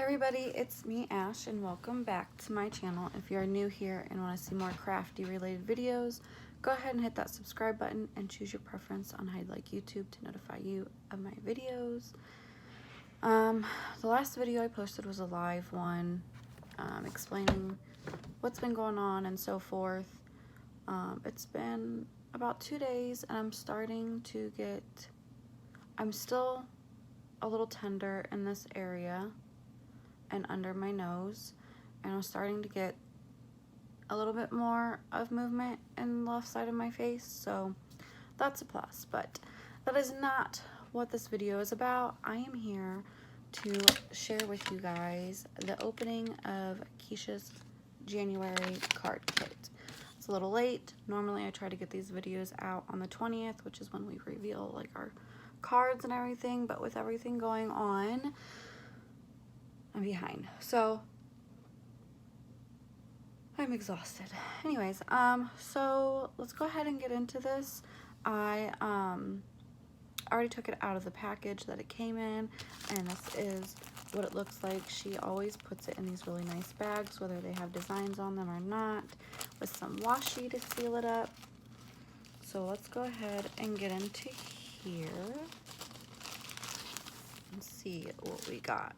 Everybody, it's me, Ash, and welcome back to my channel. If you're new here and want to see more crafty related videos, go ahead and hit that subscribe button and choose your preference on how you'd like YouTube to notify you of my videos. The last video I posted was a live one, explaining what's been going on and so forth. It's been about 2 days and I'm still a little tender in this area and under my nose, and I'm starting to get a little bit more of movement in the left side of my face, so that's a plus. But that is not what this video is about. I am here to share with you guys the opening of Kiesha's January card kit. It's a little late. Normally I try to get these videos out on the 20th, which is when we reveal like our cards and everything, but with everything going on, I'm behind, so I'm exhausted. Anyways, so let's go ahead and get into this. I already took it out of the package that it came in, and this is what it looks like. She always puts it in these really nice bags, whether they have designs on them or not, with some washi to seal it up. So let's go ahead and get into here and see what we got.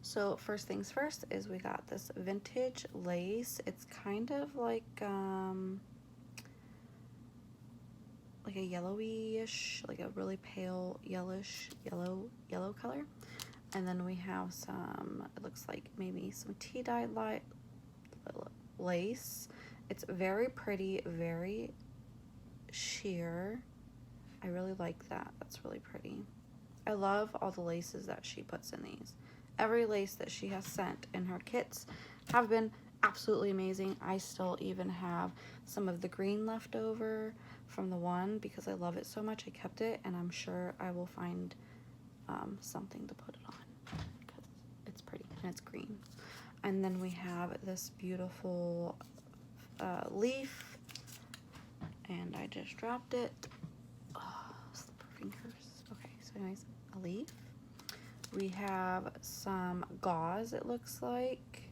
So first things first is we got this vintage lace. It's kind of like a yellowy-ish, like a really pale yellowish yellow color. And then we have some, it looks like maybe some tea-dyed light lace. It's very pretty, very sheer. I really like that. That's really pretty. I love all the laces that she puts in these. Every lace that she has sent in her kits have been absolutely amazing. I still even have some of the green left over from the one because I love it so much. I kept it, and I'm sure I will find something to put it on because it's pretty and it's green. And then we have this beautiful leaf, and I just dropped it. Oh, slipper fingers. Okay, so anyways, a leaf. We have some gauze, it looks like,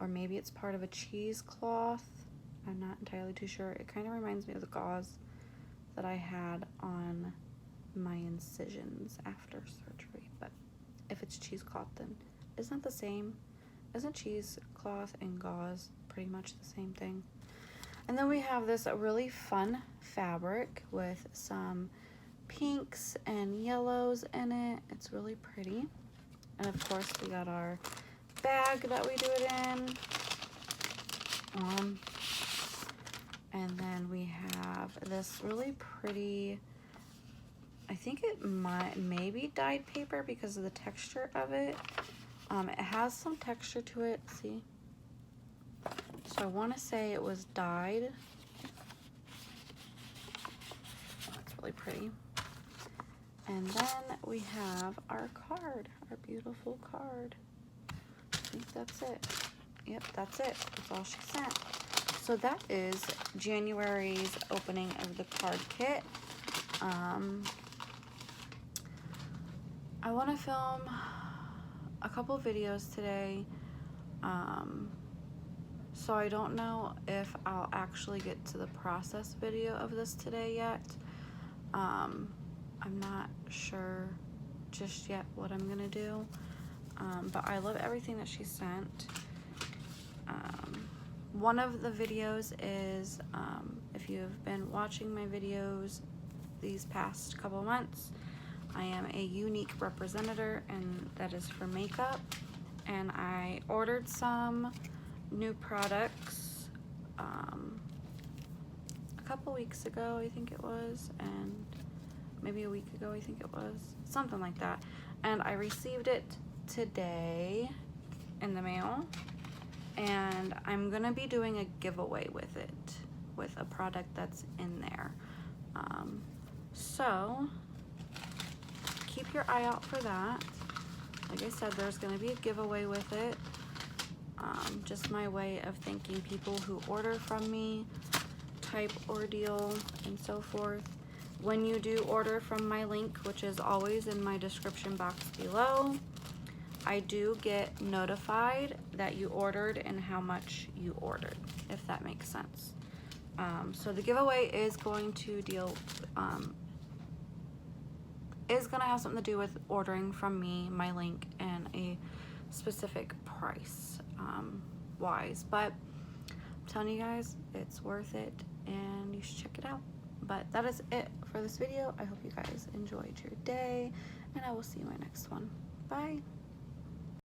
or maybe it's part of a cheesecloth. I'm not entirely too sure. It kind of reminds me of the gauze that I had on my incisions after surgery, but if it's cheesecloth, then isn't it the same? Isn't cheesecloth and gauze pretty much the same thing? And then we have this really fun fabric with some pinks and yellows in it. It's really pretty. And of course we got our bag that we do it in. And then we have this really pretty, I think it may be dyed paper because of the texture of it. It has some texture to it, see? So I want to say it was dyed. Oh, that's really pretty. And then we have our card, our beautiful card. I think that's it. Yep, that's it. That's all she sent. So that is January's opening of the card kit. I want to film a couple videos today. So I don't know if I'll actually get to the process video of this today yet. I'm not sure just yet what I'm gonna do, but I love everything that she sent. One of the videos is, if you've been watching my videos these past couple of months, I am a unique representative, and that is for makeup, and I ordered some new products a couple weeks ago, I think it was, and maybe a week ago, I think it was, something like that. And I received it today in the mail, and I'm gonna be doing a giveaway with it, with a product that's in there. So keep your eye out for that. Like I said, there's gonna be a giveaway with it. Just my way of thanking people who order from me, type ordeal, and so forth. When you do order from my link, which is always in my description box below, I do get notified that you ordered and how much you ordered, if that makes sense. So the giveaway is going to have something to do with ordering from me, my link, and a specific price wise. But I'm telling you guys, it's worth it and you should check it out. But that is it for this video. I hope you guys enjoyed your day, and I will see you in my next one. Bye.